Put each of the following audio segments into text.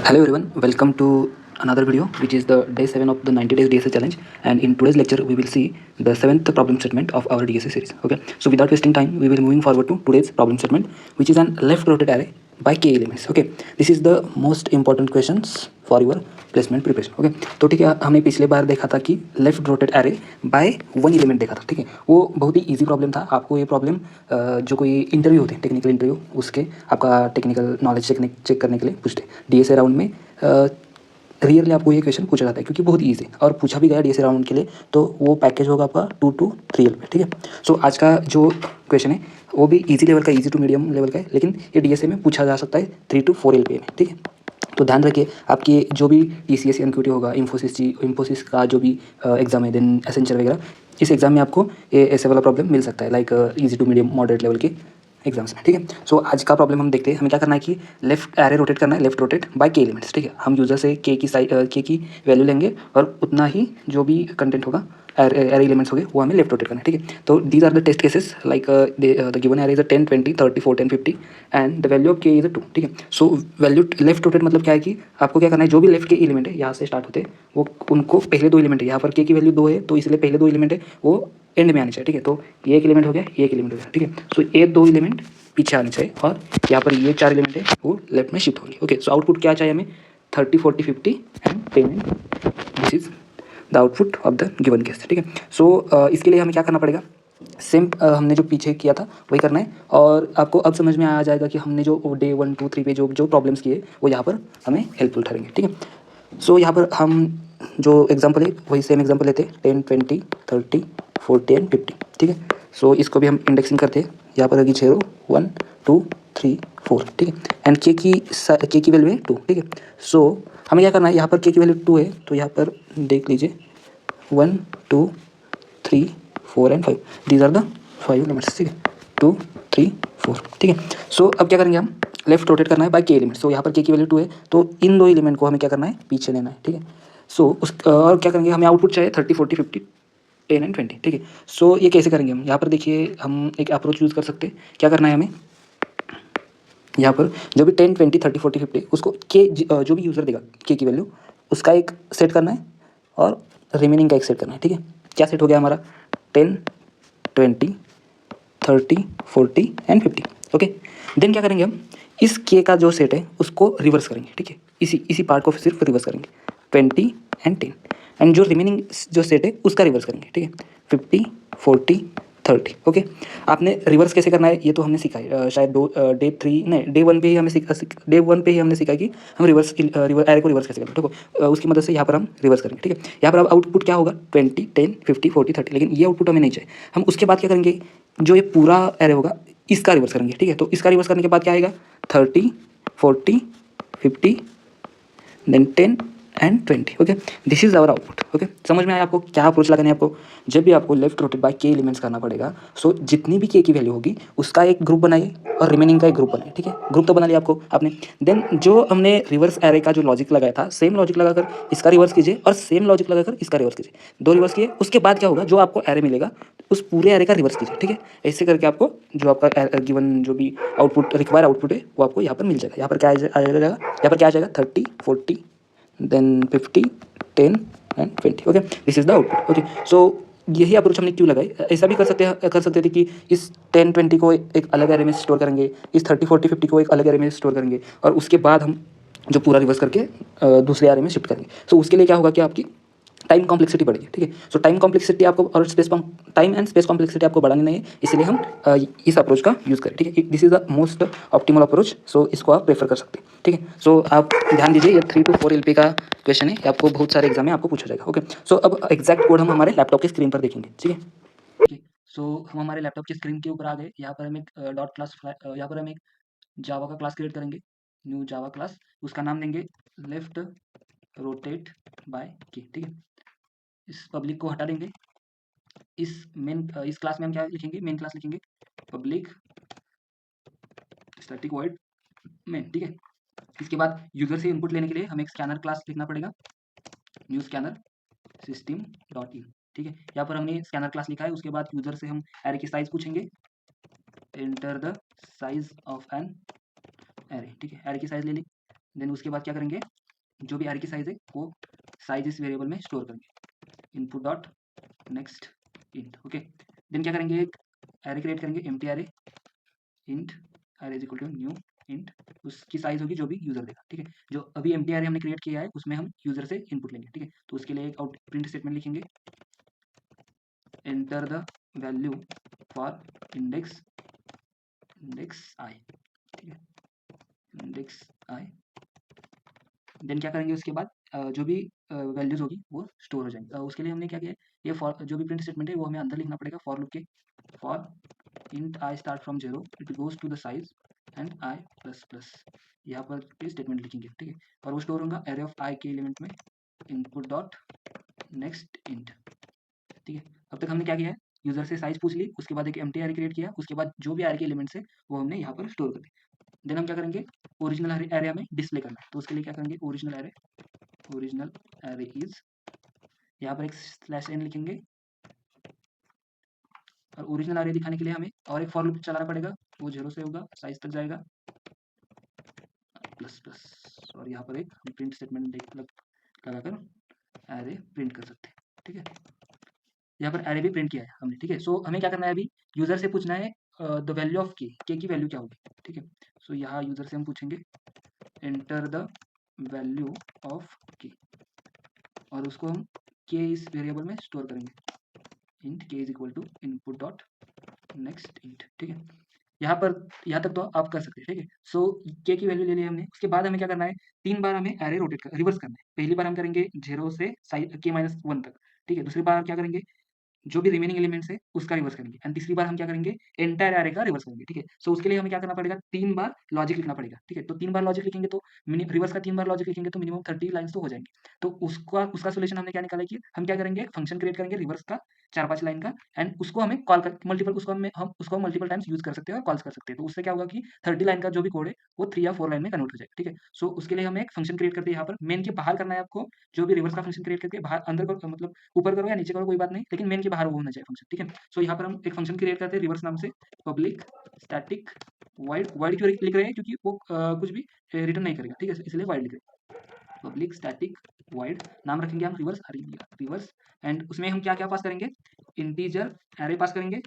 Hello everyone, welcome to another video which is the day 7 of the 90 days DSA challenge, and in today's lecture we will see the 7th problem statement of our DSA series. Okay, so without wasting time we will moving forward to today's problem statement, which is an left rotated array by k elements. Okay, this is the most important questions for your placement preparation. Okay, तो ठीक है, हमने पिछले बार देखा था कि left rotate array by one element देखा था. ठीक है, वो बहुत ही इजी प्रॉब्लम था. आपको ये प्रॉब्लम जो कोई इंटरव्यू होते हैं, टेक्निकल इंटरव्यू, उसके आपका टेक्निकल नॉलेज चेक करने के लिए पूछते हैं. डीएसए राउंड में रियरली आपको ये क्वेश्चन पूछा जाता है क्योंकि बहुत ईजी और पूछा भी गया डीएसए राउंड के लिए. तो वो पैकेज होगा आपका 2 to 3 पे. ठीक है, सो आज का जो क्वेश्चन है वो भी इजी लेवल का, इजी टू मीडियम लेवल का है, लेकिन ये डीएसए में पूछा जा सकता है 3 to 4 LPA में. ठीक है, तो ध्यान रखिए, आपकी जो भी TCS एनक्यूटी होगा, इंफोसिस का जो भी एग्जाम है, देन एसेंचर वगैरह, इस एग्जाम में आपको ये ऐसे वाला प्रॉब्लम मिल सकता है, like easy to medium moderate level के एग्जाम्स में. ठीक है, सो आज का प्रॉब्लम हम देखते हैं. हमें क्या करना है कि लेफ्ट एरे रोटेट करना है, लेफ्ट रोटेट बाय के एलिमेंट्स. ठीक है, हम यूजर से के की वैल्यू लेंगे और उतना ही जो भी कंटेंट होगा, एरे एलिमेंट्स हो गए, वो हमें लेफ्ट रोटेट करना है. ठीक है, तो these are the test cases, like the given array is 10 20 30 40 50 and the value of के इज 2. ठीक है, सो वैल्यू लेफ्ट रोटेट मतलब क्या है कि आपको क्या करना है, जो भी लेफ्ट के एलिमेंट है यहाँ से स्टार्ट होते हैं, वो उनको पहले दो एलिमेंट है, यहाँ पर के की वैल्यू 2 है तो इसलिए पहले दो एलिमेंट है वो एंड में आने चाहिए. ठीक है, तो ये एक एलिमेंट हो गया, ये एक एलिमेंट हो गया. ठीक है, सो ये दो एलिमेंट पीछे आने चाहिए और यहाँ पर ये 4 एलिमेंट है वो लेफ्ट में शिफ्ट होंगे. ओके, सो आउटपुट क्या चाहिए हमें, 30 40 50 and 10. This is the output of the given case. ठीक है, सो इसके लिए हमें क्या करना पड़ेगा, सेम हमने जो पीछे किया था वही करना है. और आपको अब समझ में आ जाएगा कि हमने जो डे 1 2 3 पे जो जो प्रॉब्लम्स किए वो यहाँ पर हमें हेल्पफुल ठहरेंगे. ठीक है, सो यहाँ पर हम जो एग्जांपल है वही सेम एग्जांपल लेते हैं, 10 20 30 40 एंड 50. ठीक है, सो इसको भी हम इंडेक्सिंग करते हैं. यहाँ पर होगी 0 1 2 3 4. ठीक है, एंड के की वैल्यू है 2. ठीक है, सो हमें क्या करना है, यहाँ पर के की वैल्यू 2 है तो यहाँ पर देख लीजिए 1 2 3 4 and 5. These are the 5 elements. ठीक है, 2 3 4. ठीक है, सो अब क्या करेंगे, हम लेफ्ट रोटेट करना है बाय के एलिमेंट. सो यहाँ पर के की वैल्यू 2 है तो इन दो एलिमेंट को हमें क्या करना है, पीछे लेना है. ठीक है, सो उस और क्या करेंगे, हमें आउटपुट चाहिए 30 40 50 10 एंड 20. ठीक है, सो ये कैसे करेंगे, हम यहाँ पर देखिए हम एक अप्रोच यूज़ कर सकते हैं. क्या करना है हमें, यहाँ पर जो भी 10 20 30 40 50 उसको के जो भी यूज़र देगा के की वैल्यू, उसका एक सेट करना है और रिमेनिंग का एक सेट करना है. ठीक है, क्या सेट हो गया हमारा, 10 20 30 40 एंड 50. ओके, देन क्या करेंगे, हम इस के का जो सेट है उसको रिवर्स करेंगे. ठीक है, इसी पार्ट को सिर्फ रिवर्स करेंगे, 20 एंड 10, एंड जो रिमेनिंग जो सेट है उसका रिवर्स करेंगे. ठीक है, 50 40 30. ओके, आपने रिवर्स कैसे करना है ये तो हमने सीखा है, शायद डे 3 नहीं डे 1 पे ही हमने डे 1 पे ही हमने सीखा कि हम एरे को रिवर्स कैसे करना है. देखो उसकी मदद से यहाँ पर हम रिवर्स करेंगे. ठीक है, यहाँ पर अब आउटपुट क्या होगा, 20 10 50 40 30, लेकिन ये आउटपुट हमें नहीं चाहिए. हम उसके बाद क्या करेंगे, जो ये पूरा एरे होगा इसका रिवर्स करेंगे. ठीक है, तो इसका रिवर्स करने के बाद क्या आएगा, 30 40 50 then 10 and 20. Okay, this is our output. Okay, समझ में आया आपको क्या अप्रोच लगाना है आपको, जब भी आपको लेफ्ट रोटेट बाय के एलिमेंट्स करना पड़ेगा. सो जितनी भी के की वैल्यू होगी उसका एक ग्रुप बनाइए और रिमेनिंग का एक ग्रुप बनाइए. ठीक है, ग्रुप तो बना लिया आपने. देन जो हमने रिवर्स एरे का जो लॉजिक लगाया था, सेम लॉजिक लगाकर इसका रिवर्स कीजिए और सेम लॉजिक लगाकर इसका रिवर्स कीजिए. 2 रिवर्स किए, उसके बाद क्या होगा, जो आपको एरे मिलेगा उस पूरे एरे का रिवर्स कीजिए. ठीक है, ऐसे करके आपको जो आपका गिवन जो भी आउटपुट रिक्वायर आउटपुट है वो आपको यहाँ पर मिल जाएगा. यहाँ पर क्या आ जाएगा, यहाँ पर क्या आ जाएगा, 30 40 then 50 10 and 20. Okay, this is the output. Okay, so यही अप्रोच हमने क्यों लगाई, ऐसा भी कर सकते थे कि इस 10 20 को एक अलग एरे में स्टोर करेंगे, इस 30 40 50 को एक अलग एरे में स्टोर करेंगे और उसके बाद हम जो पूरा रिवर्स करके दूसरे एरे में शिफ्ट करेंगे. सो उसके लिए क्या होगा कि आपकी टाइम कॉम्प्लेक्सिटी बढ़ेगी. ठीक है, सो टाइम कॉम्प्लेक्सिटी आपको और टाइम एंड स्पेस कॉम्प्लेक्सिटी आपको बढ़ानी नहीं है, इसलिए हम इस अप्रोच का यूज़ करें. ठीक है, this is the most optimal approach, so इसको आप प्रेफर कर सकते हैं. ठीक है, सो आप ध्यान दीजिए, ये 3 to 4 LP का क्वेश्चन है, ये आपको बहुत सारे एग्जाम में आपको पूछा जाएगा. ओके, सो अब एग्जैक्ट कोड हम हमारे लैपटॉप की स्क्रीन पर देखेंगे. ठीक है, ओके, सो हम हमारे लैपटॉप की स्क्रीन के ऊपर आ गए. यहाँ पर हम एक डॉट क्लास, यहाँ पर हम एक जावा का क्लास क्रिएट करेंगे, न्यू जावा क्लास. उसका नाम देंगे लेफ्ट रोटेट बाय के. ठीक है, इस पब्लिक को हटा देंगे. इस क्लास में हम क्या लिखेंगे, मेन क्लास लिखेंगे, पब्लिक स्टैटिक वॉइड मेन. ठीक है, इसके बाद यूजर से इनपुट लेने के लिए हमें एक स्कैनर क्लास लिखना पड़ेगा, new scanner system dot in. ठीक है, यहाँ पर हमने स्कैनर क्लास लिखा है. उसके बाद यूजर से हम एरे की साइज पूछेंगे, enter the size of an array. ठीक है, एरे की साइज ले ली. देन उसके बाद क्या करेंगे, जो भी एरे की साइज है वो साइज इस वेरिएबल में स्टोर करेंगे, input dot next int. Okay, then क्या करेंगे, एक एरे क्रिएट करेंगे, empty array, int array is equal to new int, उसकी साइज होगी जो भी यूजर देगा। ठीक है, जो अभी एम्प्टी एरे हमने क्रिएट किया है उसमें हम यूजर से इनपुट लेंगे। ठीक है, तो उसके लिए एक आउट प्रिंट स्टेटमेंट लिखेंगे, enter the value for index आई। ठीक है, इंडेक्स आई, देन क्या करेंगे उसके बाद जो भी वैल्यूज होगी वो स्टोर हो जाएंगी। उसके लिए हमने क्या किया है, ये फॉर जो भी प्रिंट स्टेटमेंट है वो हमें अंदर लिखना पड़ेगा फॉर लूप के, for int I start from 0 it goes to the size and I plus plus, यहाँ पर स्टेटमेंट लिखेंगे। ठीक है, और वो स्टोर होगा एरे ऑफ आई के एलिमेंट में, इनपुट डॉट नेक्स्ट इंट। ठीक है, अब तक हमने क्या किया है, यूजर से साइज पूछ ली, उसके बाद एक एम्प्टी एरे क्रिएट किया, उसके बाद जो भी एरे के एलिमेंट्स है वो हमने यहाँ पर स्टोर कर दी। देन हम क्या करेंगे, ओरिजिनल एरे में डिस्प्ले करना है, तो उसके लिए क्या करेंगे, ओरिजिनल एरे इज, यहाँ पर एक स्लैश एन लिखेंगे, और ओरिजिनल एरे दिखाने के लिए हमें और एक फॉर लूप चलाना पड़ेगा, वो 0 से होगा, साइज तक जाएगा, प्लस प्लस, और यहाँ पर एक प्रिंट स्टेटमेंट लगाकर एरे प्रिंट कर सकते हैं। ठीक है, यहाँ पर एरे भी प्रिंट किया है हमने। ठीक है, सो हमें क्या करना है, अभी यूजर से पूछना है द वैल्यू ऑफ के की वैल्यू क्या होगी। ठीक है, सो यहाँ यूजर से हम पूछेंगे एंटर द वैल्यू ऑफ के, और उसको हम के इस वेरिएबल में स्टोर करेंगे, int K is equal to input dot next int. ठीक है, यहाँ तक तो आप कर सकते हैं। ठीक है, सो के की वैल्यू ले ली हमने, उसके बाद हमें क्या करना है, 3 बार हमें एरे रोटेट कर रिवर्स करना है। पहली बार हम करेंगे 0 से साइज के माइनस 1 तक। ठीक है, दूसरी बार क्या करेंगे, जो भी रिमेनिंग एलिमेंट्स है उसका रिवर्स करेंगे, एंड तीसरी बार हम क्या करेंगे, एंटायर एरे का रिवर्स करेंगे। ठीक है, सो उसके लिए हमें क्या करना पड़ेगा, 3 बार लॉजिक लिखना पड़ेगा। ठीक है, तो 3 बार लॉजिक लिखेंगे तो रिवर्स का 3 बार लॉजिक लिखेंगे तो मिनिमम 30 लाइन्स तो हो जाएंगे। तो उसका उसका सोल्यूशन हमने क्या निकाला कि हम क्या करेंगे, फंक्शन क्रिएट करेंगे रिवर्स का 4-5 लाइन का, एंड उसको हमें कॉल कर मल्टीपल उसको मल्टीपल टाइम्स यूज कर सकते हैं और कॉल्स कर सकते हैं। तो उससे क्या होगा कि 30 लाइन का जो भी कोड है वो 3 या 4 लाइन में कन्वर्ट हो जाएगा। ठीक है, सो उसके लिए हमें एक फंक्शन क्रिएट करते हैं, यहाँ पर मेन के बाहर करना है आपको, जो भी रिवर्स का फंक्शन क्रिएट करके बाहर अंदर करो, मतलब ऊपर करो या नीचे करो कोई बात नहीं, लेकिन मेन के बाहर वो होना चाहिए फंक्शन। ठीक है, सो यहाँ पर हम एक फंक्शन क्रिएट करते हैं रिवर्स नाम से, पब्लिक स्टैटिक वाइड, वाइड क्यों लिख रहे हैं, क्योंकि वो कुछ भी रिटर्न नहीं करेगा। ठीक है, इसलिए वाइड लिख रहे हैं, पब्लिक स्टैटिक वाइड, नाम रखेंगे हम रिवर्स, एंड उसमें हम क्या क्या पास करेंगे, इंटीजर एरे पास करेंगे,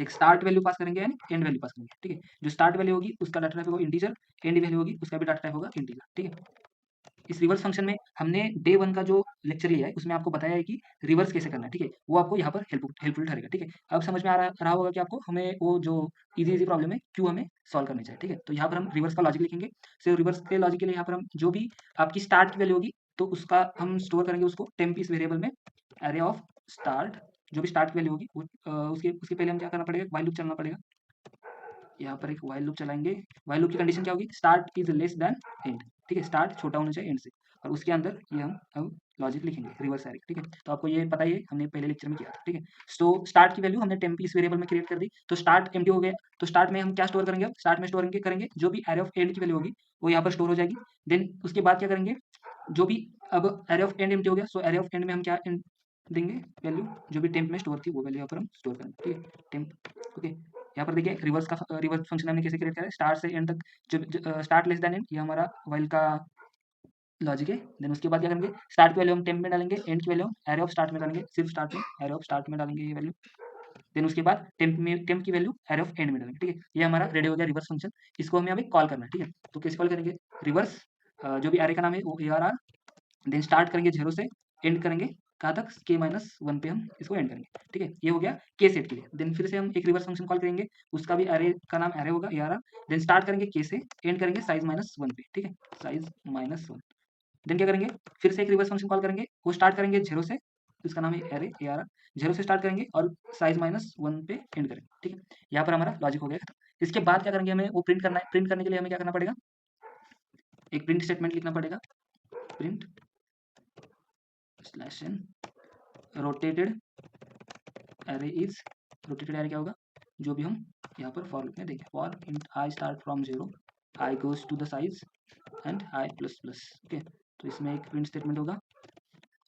एक स्टार्ट वैल्यू पास करेंगे एंड एंड वैल्यू पास करेंगे। ठीक है, जो स्टार्ट वैल्यू होगी उसका डाटा टाइप होगा इंटीजर, एंड वैल्यू होगी उसका भी डाटा टाइप होगा इंटीजर। ठीक है, इस रिवर्स फंक्शन में हमने डे 1 का जो लेक्चर लिया है उसमें आपको बताया है कि रिवर्स कैसे करना है। ठीक है, वो आपको यहाँ पर हेल्पफुल ठहरेगा। ठीक है, अब समझ में आ रहा होगा कि आपको हमें वो जो इजी प्रॉब्लम है क्यों हमें सॉल्व करनी चाहिए। ठीक है, तो यहाँ पर हम रिवर्स का लॉजिक लिखेंगे, सिर्फ रिवर्स के लॉजिक के लिए यहाँ पर हम जो भी आपकी स्टार्ट की वैल्यू होगी तो उसका हम स्टोर करेंगे उसको टेम्प इस वेरिएबल में, एरे ऑफ स्टार्ट, जो भी स्टार्ट की वैल्यू होगी उसके उसके पहले हम क्या करना पड़ेगा, वाइल लूप चलना पड़ेगा, यहाँ पर एक वाइल लूप चलाएंगे। वाइल लूप की कंडीशन क्या होगी, start is less than and. ठीक है, स्टार्ट छोटा होना चाहिए एंड से, और उसके अंदर ये हम अब लॉजिक लिखेंगे रिवर्स एरे। ठीक है, तो आपको ये पता ही है, हमने पहले लेक्चर में किया था। ठीक है, तो स्टार्ट की वैल्यू हमने टेम्प इस वेरिएबल में क्रिएट कर दी, तो स्टार्ट एम्प्टी हो गया। तो स्टार्ट में हम क्या स्टोर करेंगे, स्टार्ट में स्टोर करेंगे जो भी एरे ऑफ एंड की वैल्यू होगी वो यहाँ पर स्टोर हो जाएगी। देन उसके बाद क्या करेंगे, जो भी अब एरे ऑफ एंड एम्प्टी हो गया, सो एरे ऑफ एंड में हम क्या देंगे, वैल्यू जो भी टेम्प में स्टोर थी वो वैल्यू यहाँ पर हम स्टोर करेंगे। ठीक है, टेम्प। ओके, यहाँ पर देखिए रिवर्स फंक्शन हमने कैसे क्रिएट करा है, स्टार्ट से एंड तक, जो स्टार्ट लेस देन एंड ये हमारा वाइल का लॉजिक है। देन उसके बाद क्या करेंगे, स्टार्ट की वैल्यू हम टेम्प में डालेंगे, एंड की वैल्यू हम एरे ऑफ स्टार्ट में डालेंगे, सिर्फ स्टार्ट में एरे ऑफ स्टार्ट में डालेंगे ये वैल्यू। देन उसके बाद टेम्प की वैल्यू एरे ऑफ एंड में डालेंगे। ठीक है, ये हमारा रेडी हो गया रिवर्स फंक्शन, इसको हमें अभी कॉल करना है। ठीक है, तो कैसे कॉल करेंगे, रिवर्स जो भी एरे का नाम है वो ARR, देन स्टार्ट करेंगे 0 से, एंड करेंगे कहाँ तक, k-1 पे हम इसको एंड करेंगे। ठीक है, ये हो गया के सेट के लिए। देन फिर से हम एक रिवर्स फंक्शन कॉल करेंगे, उसका भी एरे का नाम एरे होगा ARR, देन स्टार्ट करेंगे के से, एंड करेंगे साइज-1 पे। ठीक है, साइज-1, देन क्या करेंगे, फिर से एक रिवर्स फंक्शन कॉल करेंगे, वो स्टार्ट करेंगे 0 से, इसका नाम है एरे ARR, 0 से स्टार्ट करेंगे और साइज-1 पे एंड करेंगे। ठीक है, यहाँ पर हमारा लॉजिक हो गया खत्म। इसके बाद क्या करेंगे, हमें वो प्रिंट करना है, प्रिंट करने के लिए हमें क्या करना पड़ेगा, एक प्रिंट स्टेटमेंट लिखना पड़ेगा, print slash N rotated array is, rotated array क्या होगा, जो भी हम यहाँ पर फॉर लूप में देंगे, for int I start from 0 I goes to the size and I plus plus. Okay, तो इसमें एक प्रिंट स्टेटमेंट होगा,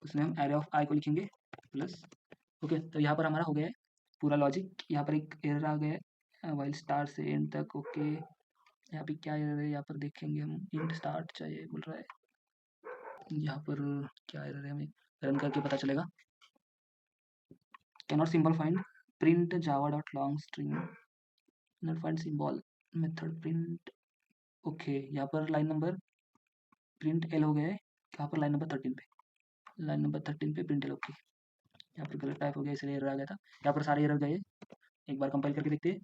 उसमें हम एरे ऑफ आई को लिखेंगे प्लस। ओके, तो यहाँ पर हमारा हो गया है पूरा लॉजिक। यहाँ पर एक एरर आ गया है वाइल स्टार्ट से एंड तक। ओके, यहाँ पे क्या एरर है यहाँ पर देखेंगे हम। इंट स्टार्ट चाहिए बोल रहा है, यहाँ पर क्या एरर है हमें रन करके पता चलेगा। Cannot symbol find print Java dot long string not find symbol method print. Okay, यहाँ पर लाइन नंबर प्रिंट एल हो गया है, यहाँ पर लाइन नंबर 13 पे, लाइन नंबर 13 पे प्रिंट एल। ओके, यहाँ पर गलत टाइप हो गया इसलिए एरर आ गया था। यहाँ पर सारे एरर गए, एक बार कंपाइल करके देखते हैं।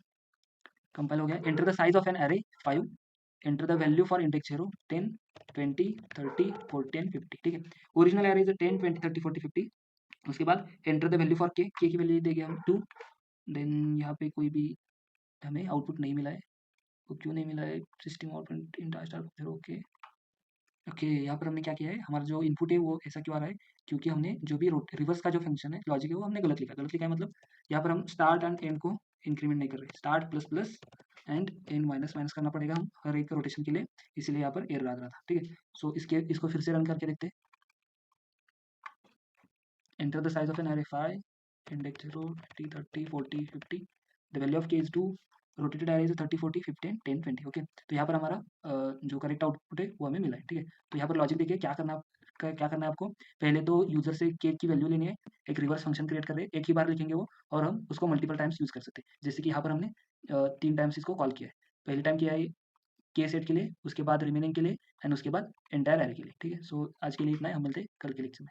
कंपाइल हो गया। Enter the size of an array 5, enter the value for index 0 10 20 30 40 and 50। ठीक है, ओरिजिनल एरे इज 10 20 30 40 50। उसके बाद एंटर द वैल्यू फॉर के की वैल्यू देंगे हम 2। देन यहाँ पे कोई भी हमें आउटपुट नहीं मिला है, वो क्यों नहीं मिला है? System output star okay. Okay, यहाँ पर हमने क्या किया है, हमारा जो इनपुट है वो ऐसा क्यों आ रहा है, क्योंकि हमने जो भी रिवर्स का जो फंक्शन है लॉजिक है वो हमने गलत लिखा। गलत लिखा है मतलब यहाँ पर हम स्टार्ट एंड एंड को इंक्रीमेंट नहीं कर रहे, start plus plus and and minus minus करना पड़ेगा हम हर एक रोटेशन के लिए, इसीलिए यहाँ पर एरर आ रहा था। ठीक है, सो इसको फिर से रन करके देखते हैं। Enter the size of an array 5 index 0 20 30 40 50 the value of के is 2 rotated array is 30 40 15 10 20। Okay, तो यहाँ पर हमारा जो करेक्ट आउटपुट है वो हमें मिला है। ठीक है, तो यहाँ पर लॉजिक देखिए क्या करना है आपको। पहले तो यूजर से के की वैल्यू लेनी है, एक रिवर्स फंक्शन क्रिएट कर रहे हैं, एक ही बार लिखेंगे वो, और हम उसको मल्टीपल टाइम्स यूज कर सकते हैं। जैसे कि यहाँ पर हमने 3 टाइम्स इसको कॉल किया है। पहले टाइम किया है के सेट के लिए, उसके बाद रिमेनिंग के लिए, एंड उसके बाद एंटायर एरे के लिए। ठीक है, सो आज के लिए इतना है, हम मिलते हैं कल के लेक्चर में।